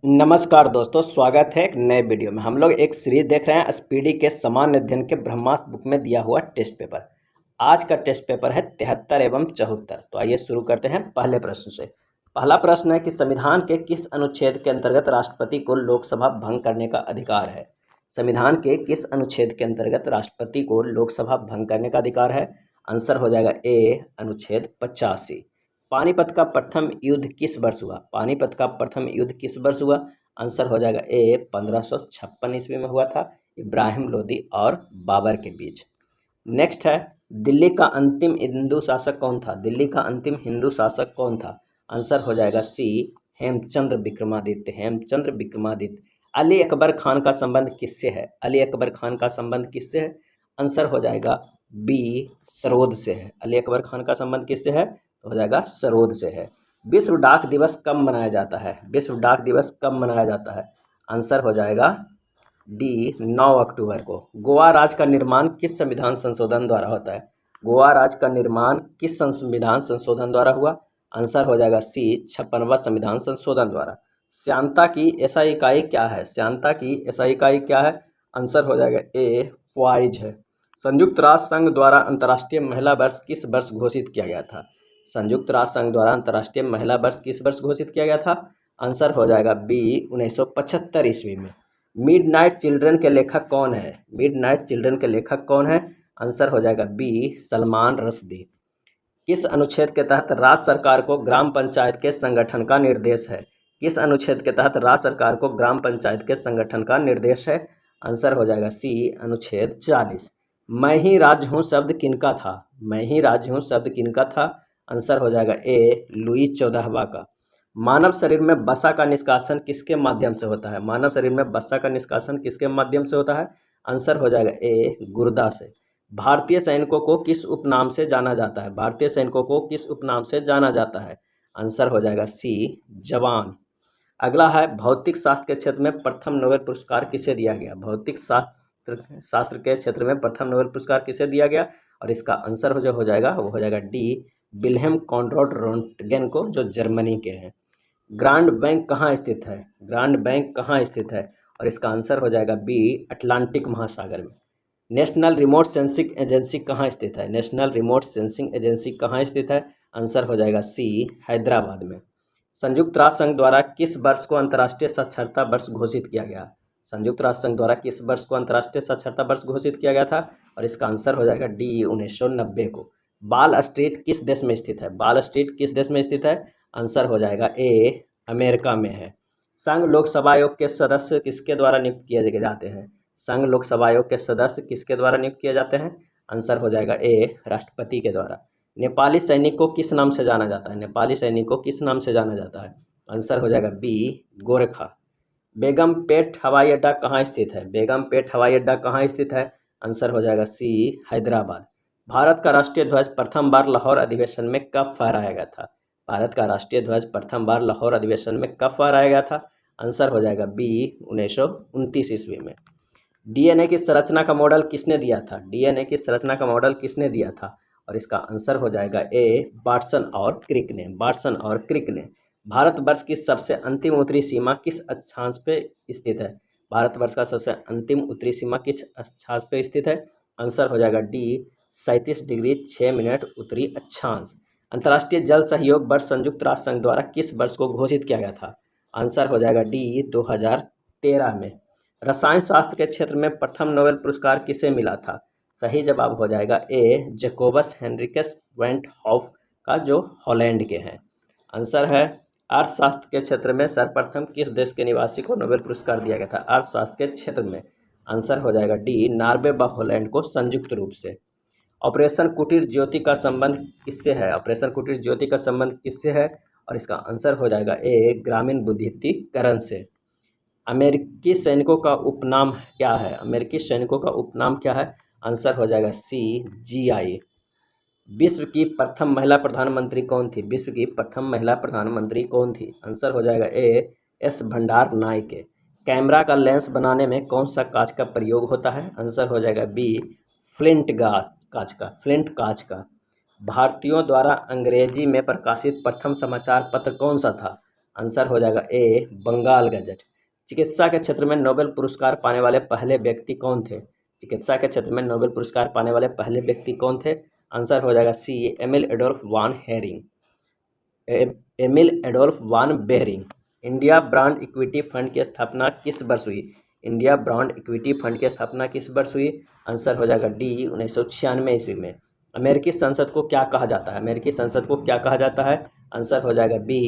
नमस्कार दोस्तों, स्वागत है एक नए वीडियो में। हम लोग एक सीरीज देख रहे हैं स्पीडी के सामान्य अध्ययन के ब्रह्मास्त्र बुक में दिया हुआ टेस्ट पेपर। आज का टेस्ट पेपर है 73 एवं 74। तो आइए शुरू करते हैं पहले प्रश्न से। पहला प्रश्न है कि संविधान के किस अनुच्छेद के अंतर्गत राष्ट्रपति को लोकसभा भंग करने का अधिकार है। संविधान के किस अनुच्छेद के अंतर्गत राष्ट्रपति को लोकसभा भंग करने का अधिकार है। आंसर हो जाएगा ए, अनुच्छेद 85। पानीपत का प्रथम युद्ध किस वर्ष हुआ। पानीपत का प्रथम युद्ध किस वर्ष हुआ। आंसर हो जाएगा ए, 1556 ईस्वी में हुआ था, इब्राहिम लोदी और बाबर के बीच। नेक्स्ट है, दिल्ली का अंतिम हिंदू शासक कौन था। दिल्ली का अंतिम हिंदू शासक कौन था। आंसर हो जाएगा सी, हेमचंद्र विक्रमादित्य। हेमचंद्र विक्रमादित्य। अली अकबर खान का संबंध किससे है। अली अकबर खान का संबंध किससे है। आंसर हो जाएगा बी, सरोद से है। अली अकबर खान का संबंध किससे है, तो हो जाएगा सरोद से है। विश्व डाक दिवस कब मनाया जाता है। विश्व डाक दिवस कब मनाया जाता है। आंसर हो जाएगा डी, 9 अक्टूबर को। गोवा राज्य का निर्माण किस संविधान संशोधन द्वारा होता है। गोवा राज्य का निर्माण किस संविधान संशोधन द्वारा हुआ। आंसर हो जाएगा सी, 56वां संविधान संशोधन द्वारा। श्यानता की एसआई इकाई क्या है। श्यानता की एसआई इकाई क्या है। आंसर हो जाएगा ए, प्वाइज है। संयुक्त राष्ट्र संघ द्वारा अंतर्राष्ट्रीय महिला वर्ष किस वर्ष घोषित किया गया था। संयुक्त राष्ट्र संघ द्वारा अंतर्राष्ट्रीय महिला वर्ष किस वर्ष घोषित किया गया था। आंसर हो जाएगा बी, 1975 ईस्वी में। मिडनाइट चिल्ड्रन के लेखक कौन है। मिडनाइट चिल्ड्रन के लेखक कौन है। आंसर हो जाएगा बी, सलमान रश्दी। किस अनुच्छेद के तहत राज्य सरकार को ग्राम पंचायत के संगठन का निर्देश है। किस अनुच्छेद के तहत राज्य सरकार को ग्राम पंचायत के संगठन का निर्देश है। आंसर हो जाएगा सी, अनुच्छेद 40। मैं ही राज्य हूँ शब्द किनका था। मैं ही राज्य हूँ शब्द किनका था। आंसर हो जाएगा ए, लुई 14वां का। मानव शरीर में वसा का निष्कासन किसके माध्यम से होता है। मानव शरीर में वसा का निष्कासन किसके माध्यम से होता है। आंसर हो जाएगा ए, गुर्दा से। भारतीय सैनिकों को किस उपनाम से जाना जाता है। भारतीय सैनिकों को किस उपनाम से जाना जाता है। आंसर हो जाएगा सी, जवान। अगला है, भौतिक शास्त्र के क्षेत्र में प्रथम नोबेल पुरस्कार किसे दिया गया। भौतिक शास्त्र के क्षेत्र में प्रथम नोबेल पुरस्कार किसे दिया गया, और इसका आंसर हो जाएगा वो हो जाएगा डी, विल्हेम कॉनराड रोंटगेन को, जो जर्मनी के हैं। ग्रांड बैंक कहाँ स्थित है। ग्रांड बैंक कहाँ स्थित है, और इसका आंसर हो जाएगा बी, अटलांटिक महासागर में। नेशनल रिमोट सेंसिंग एजेंसी कहाँ स्थित है। नेशनल रिमोट सेंसिंग एजेंसी कहाँ स्थित है। आंसर हो जाएगा सी, हैदराबाद में। संयुक्त राष्ट्र संघ द्वारा किस वर्ष को अंतर्राष्ट्रीय साक्षरता वर्ष घोषित किया गया। संयुक्त राष्ट्र संघ द्वारा किस वर्ष को अंतर्राष्ट्रीय साक्षरता वर्ष घोषित किया गया था, और इसका आंसर हो जाएगा डी, 1990 को। बाल स्ट्रीट किस देश में स्थित है। बाल स्ट्रीट किस देश में स्थित है। आंसर हो जाएगा ए, अमेरिका में है। संघ लोकसभा आयोग के सदस्य किसके द्वारा नियुक्त किए जाते हैं। संघ लोकसभा आयोग के सदस्य किसके द्वारा नियुक्त किए जाते हैं। आंसर हो जाएगा ए, राष्ट्रपति के द्वारा। नेपाली सैनिक को किस नाम से जाना जाता है। नेपाली सैनिक को किस नाम से जाना जाता है। आंसर हो जाएगा बी, गोरखा। बेगमपेट हवाई अड्डा कहाँ स्थित है। बेगमपेट हवाई अड्डा कहाँ स्थित है। आंसर हो जाएगा सी, हैदराबाद। भारत का राष्ट्रीय ध्वज प्रथम बार लाहौर अधिवेशन में कब फहराया गया था। भारत का राष्ट्रीय ध्वज प्रथम बार लाहौर अधिवेशन में कब फहराया गया था। आंसर हो जाएगा बी, 1929 ईस्वी में। डीएनए की संरचना का मॉडल किसने दिया था। डीएनए की संरचना का मॉडल किसने दिया था, और इसका आंसर हो जाएगा ए, वाटसन और क्रिक ने। वाटसन और क्रिक ने। भारतवर्ष की सबसे अंतिम उत्तरी सीमा किस अक्षांश पे स्थित है। भारतवर्ष का सबसे अंतिम उत्तरी सीमा किस अक्षांश पे स्थित है। आंसर हो जाएगा डी, 37 डिग्री 6 मिनट उत्तरी अक्षांश। अंतर्राष्ट्रीय जल सहयोग वर्ष संयुक्त राष्ट्र संघ द्वारा किस वर्ष को घोषित किया गया था। आंसर हो जाएगा डी, 2013 में। रसायन शास्त्र के क्षेत्र में प्रथम नोबेल पुरस्कार किसे मिला था। सही जवाब हो जाएगा ए, जैकोबस हेनरिकस वेंट हॉफ का, जो हॉलैंड के हैं। आंसर है, अर्थशास्त्र के क्षेत्र में सर्वप्रथम किस देश के निवासी को नोबेल पुरस्कार दिया गया था। अर्थशास्त्र के क्षेत्र में। आंसर हो जाएगा डी, नॉर्वे व हॉलैंड को संयुक्त रूप से। ऑपरेशन कुटीर ज्योति का संबंध किससे है। ऑपरेशन कुटीर ज्योति का संबंध किससे है, और इसका आंसर हो जाएगा ए, ग्रामीण विद्युतीकरण से। अमेरिकी सैनिकों का उपनाम क्या है। अमेरिकी सैनिकों का उपनाम क्या है। आंसर हो जाएगा सी, जीआई। विश्व की प्रथम महिला प्रधानमंत्री कौन थी। विश्व की प्रथम महिला प्रधानमंत्री कौन थी। आंसर हो जाएगा ए, एस भंडार नायके। कैमरा का लेंस बनाने में कौन सा कांच का प्रयोग होता है। आंसर हो जाएगा बी, कांच का, फ्लिंट कांच का। भारतीयों द्वारा अंग्रेजी में प्रकाशित प्रथम समाचार पत्र कौन सा था। आंसर हो जाएगा ए बंगाल गजट। चिकित्सा के क्षेत्र में नोबेल पुरस्कार पाने वाले पहले व्यक्ति कौन थे? चिकित्सा के क्षेत्र में नोबेल पुरस्कार पाने वाले पहले व्यक्ति कौन थे? आंसर हो जाएगा C Emil Adolf von Hering, Emil Adolf von Behring. India brand equity fund की स्थापना किस वर्ष हुई? इंडिया ब्रांड इक्विटी फंड की स्थापना किस वर्ष हुई? आंसर हो जाएगा डी 1996 ईस्वी में। अमेरिकी संसद को क्या कहा जाता है? अमेरिकी संसद को क्या कहा जाता है? आंसर हो जाएगा बी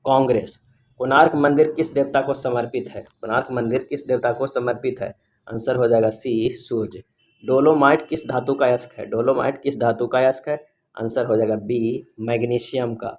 कांग्रेस। कोणार्क मंदिर किस देवता को समर्पित है? कोणार्क मंदिर किस देवता को समर्पित है? आंसर हो जाएगा सी सूर्य। डोलोमाइट किस धातु का अयस्क है? डोलोमाइट किस धातु का अयस्क है? आंसर हो जाएगा बी मैग्नीशियम का।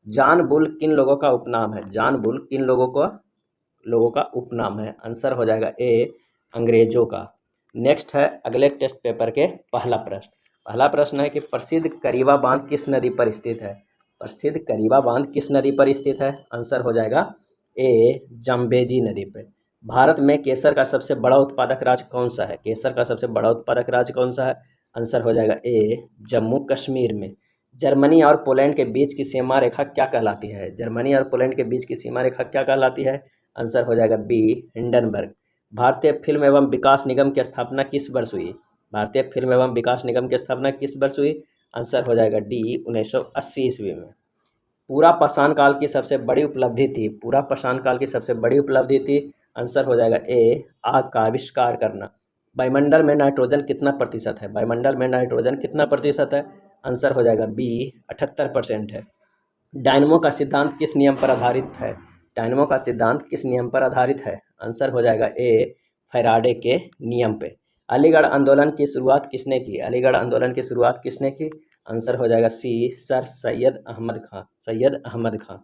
जॉन बुल किन लोगों का उपनाम है? जॉन बुल किन लोगों का उपनाम है? आंसर हो जाएगा ए अंग्रेजों का। नेक्स्ट है अगले टेस्ट पेपर के पहला प्रश्न। पहला प्रश्न है कि प्रसिद्ध करीबा बांध किस नदी पर स्थित है? प्रसिद्ध करीबा बांध किस नदी पर स्थित है? आंसर हो जाएगा ए जम्बेजी नदी पर। भारत में केसर का सबसे बड़ा उत्पादक राज्य कौन सा है? केसर का सबसे बड़ा उत्पादक राज्य कौन सा है? आंसर हो जाएगा ए जम्मू कश्मीर में। जर्मनी और पोलैंड के बीच की सीमा रेखा क्या कहलाती है? जर्मनी और पोलैंड के बीच की सीमा रेखा क्या कहलाती है? आंसर हो जाएगा बी हिंडनबर्ग। भारतीय फिल्म एवं विकास निगम की स्थापना किस वर्ष हुई? भारतीय फिल्म एवं विकास निगम की स्थापना किस वर्ष हुई? आंसर हो जाएगा डी 1980 ईस्वी में। पूरा पाषाण काल की सबसे बड़ी उपलब्धि थी? पूरा पाषाण काल की सबसे बड़ी उपलब्धि थी? आंसर हो जाएगा ए आग का आविष्कार करना। वायुमंडल में नाइट्रोजन कितना प्रतिशत है? वायुमंडल में नाइट्रोजन कितना प्रतिशत है? आंसर हो जाएगा बी 78% है। डायनमो का सिद्धांत किस नियम पर आधारित है? डायनमो का सिद्धांत किस नियम पर आधारित है? आंसर हो जाएगा ए फैराडे के नियम पे। अलीगढ़ आंदोलन की शुरुआत किसने की? अलीगढ़ आंदोलन की शुरुआत किसने की? आंसर हो जाएगा सी सर सैयद अहमद खां, सैयद अहमद खां।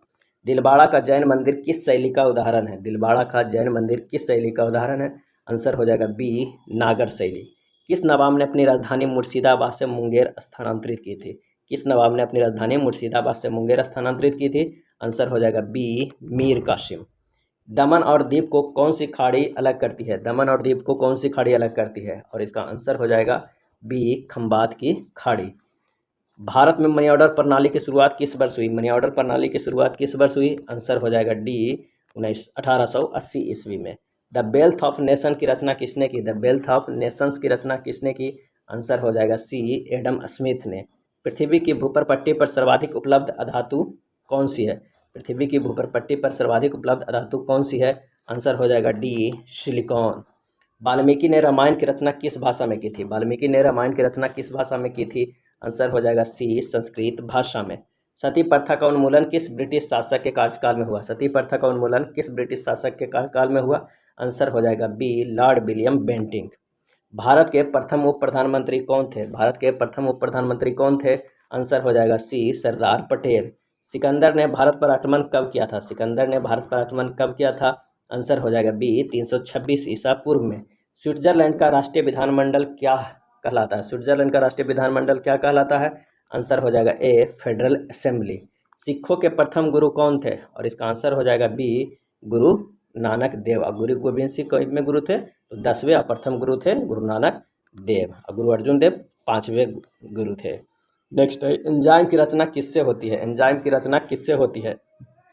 दिलवाड़ा का जैन मंदिर किस शैली का उदाहरण है? दिलवाड़ा का जैन मंदिर किस शैली का उदाहरण है? आंसर हो जाएगा बी नागर शैली। किस नवाब ने अपनी राजधानी मुर्शिदाबाद से मुंगेर स्थानांतरित की थी? किस नवाब ने अपनी राजधानी मुर्शिदाबाद से मुंगेर स्थानांतरित की थी? आंसर हो जाएगा बी मीर कासिम। दमन और दीव को कौन सी खाड़ी अलग करती है? दमन और दीव को कौन सी खाड़ी अलग करती है? और इसका आंसर हो जाएगा बी खंबात की खाड़ी। भारत में मनी ऑर्डर प्रणाली की शुरुआत किस वर्ष हुई? मनी ऑर्डर प्रणाली की शुरुआत किस वर्ष हुई? आंसर हो जाएगा डी 1880 ईस्वी में। द वेल्थ ऑफ नेशन की रचना किसने की? द वेल्थ ऑफ नेशंस की रचना किसने की? आंसर हो जाएगा सी एडम स्मिथ ने। पृथ्वी की भूपरपट्टी पर सर्वाधिक उपलब्ध अधातु कौन सी है? पृथ्वी की भूपरपट्टी पर सर्वाधिक उपलब्ध अधातु कौन सी है? आंसर हो जाएगा डी सिलिकॉन। वाल्मीकि ने रामायण की रचना किस भाषा में की थी? वाल्मीकि ने रामायण की रचना किस भाषा में की थी? आंसर हो जाएगा सी संस्कृत भाषा में। सती प्रथा का उन्मूलन किस ब्रिटिश शासक के कार्यकाल में हुआ? सती प्रथा का उन्मूलन किस ब्रिटिश शासक के कार्यकाल में हुआ? आंसर हो जाएगा B lord William Bentinck. Bharat के प्रथम उप प्रधानमंत्री कौन थे? भारत के प्रथम उप प्रधानमंत्री कौन थे? आंसर हो जाएगा सी सरदार पटेल। सिकंदर ने भारत पर आक्रमण कब किया था? सिकंदर ने भारत पर आक्रमण कब किया था? आंसर हो जाएगा बी 326 ईसा पूर्व में। स्विट्जरलैंड का राष्ट्रीय विधानमंडल क्या कहलाता है? स्विट्जरलैंड का राष्ट्रीय विधानमंडल क्या कहलाता है? आंसर हो जाएगा ए फेडरल असेंबली। सिखों के प्रथम गुरु कौन थे? और इसका आंसर हो जाएगा बी गुरु नानक देव। और गुरु गोविंद सिंह कौन में गुरु थे? तो 10वें और प्रथम गुरु थे गुरु नानक देव। और गुरु अर्जुन देव 5वें गुरु थे। नेक्स्ट है एंजाइम की रचना किससे होती है? एंजाइम की रचना किससे होती है?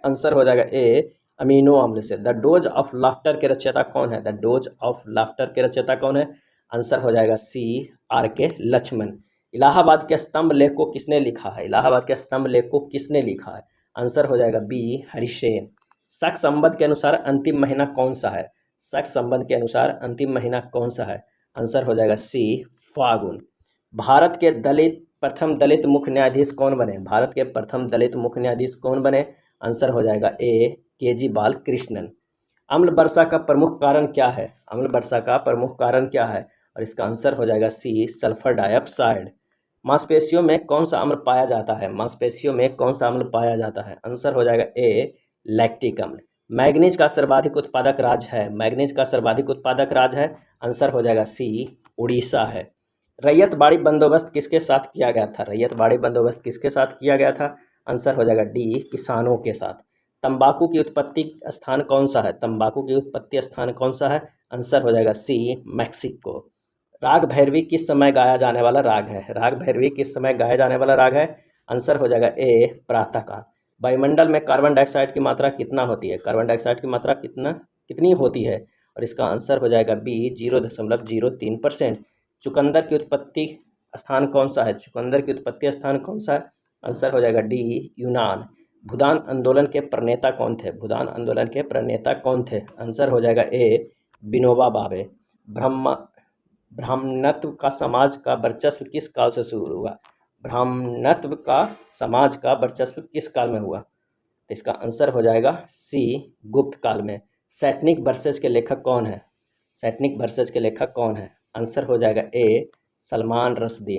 आंसर हो जाएगा ए अमीनो अम्ल से। द डोज ऑफ लाफ्टर के रचयिता कौन है? द डोज ऑफ लाफ्टर के रचयिता कौन है? आंसर हो जाएगा सी आर के लक्ष्मण। इलाहाबाद के स्तंभ लेख को किसने लिखा है? इलाहाबाद के स्तंभ लेख को किसने लिखा है? आंसर हो जाएगा बी हरिसेन। शक संबंध के अनुसार अंतिम महीना कौन सा है? शक संबंध के अनुसार अंतिम महीना कौन सा है? आंसर हो जाएगा सी फागुन। भारत के प्रथम दलित मुख्य न्यायाधीश कौन बने? भारत के प्रथम दलित मुख्य न्यायाधीश कौन बने? आंसर हो जाएगा ए के जी बालकृष्णन। अम्ल वर्षा का प्रमुख कारण क्या है? अम्ल वर्षा का प्रमुख कारण क्या है? और इसका आंसर हो जाएगा सी सल्फर डाइऑक्साइड। मांसपेशियों में कौन सा अम्ल पाया जाता है? मांसपेशियों में कौन सा अम्ल पाया जाता है? आंसर हो जाएगा ए लैक्टिक अम्ल। मैग्नीज का सर्वाधिक उत्पादक राज्य है? मैग्नीज का सर्वाधिक उत्पादक राज्य है? आंसर हो जाएगा सी उड़ीसा है। रैयत बाड़ी बंदोबस्त किसके साथ किया गया था? रैयत बाड़ी बंदोबस्त किसके साथ किया गया था? आंसर हो जाएगा डी किसानों के साथ। तंबाकू की उत्पत्ति स्थान कौन सा है? तंबाकू की उत्पत्ति स्थान कौन सा है? आंसर हो जाएगा सी मैक्सिको। राग भैरवी किस समय गाया जाने वाला राग है? राग भैरवी किस समय गाया जाने वाला राग है? आंसर हो जाएगा ए प्रातःकाल। वायुमंडल में कार्बन डाइऑक्साइड की मात्रा कितना होती है, कार्बन डाइऑक्साइड की मात्रा कितनी होती है, और इसका आंसर हो जाएगा बी 0.03%। चुकंदर की उत्पत्ति स्थान कौन सा है, चुकंदर की उत्पत्ति स्थान कौन सा है, आंसर हो जाएगा डी यूनान। भूदान आंदोलन के प्रणेता कौन थे, भूदान आंदोलन के प्रणेता कौन थे, आंसर हो जाएगा ए विनोबा भावे। ब्राह्मणत्व का समाज का वर्चस्व किस काल से शुरू हुआ, ब्राह्मणत्व का समाज का वर्चस्व किस काल में हुआ, तो इसका आंसर हो जाएगा सी गुप्त काल में। सैटनिक वर्सेज के लेखक कौन है, सैटनिक वर्सेज के लेखक कौन है, आंसर हो जाएगा ए सलमान रश्दी।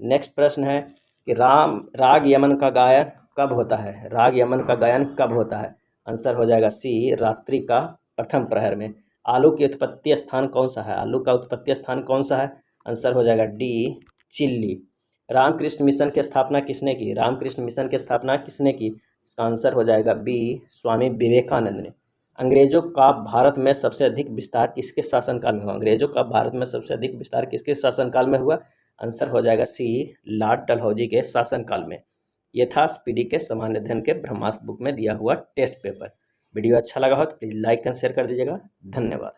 नेक्स्ट प्रश्न है कि राग यमन का गायन कब होता है, राग यमन का गायन कब होता है, आंसर हो जाएगा सी रात्रि का प्रथम प्रहर में। आलू की उत्पत्ति स्थान कौन सा है, आलू का उत्पत्ति स्थान कौन सा है, आंसर हो जाएगा डी चिल्ली। रामकृष्ण मिशन की स्थापना किसने की, रामकृष्ण मिशन की स्थापना किसने की, इसका आंसर हो जाएगा बी स्वामी विवेकानंद ने। अंग्रेजों का भारत में सबसे अधिक विस्तार किसके शासनकाल में हुआ, अंग्रेजों का भारत में सबसे अधिक विस्तार किसके शासनकाल में हुआ, आंसर हो जाएगा सी लॉर्ड डलहौजी के शासनकाल में। ये था स्पीडी के सामान्य अध्ययन के ब्रह्मास्त्र बुक में दिया हुआ टेस्ट पेपर। वीडियो अच्छा लगा हो तो प्लीज़ लाइक एंड शेयर कर दीजिएगा। धन्यवाद।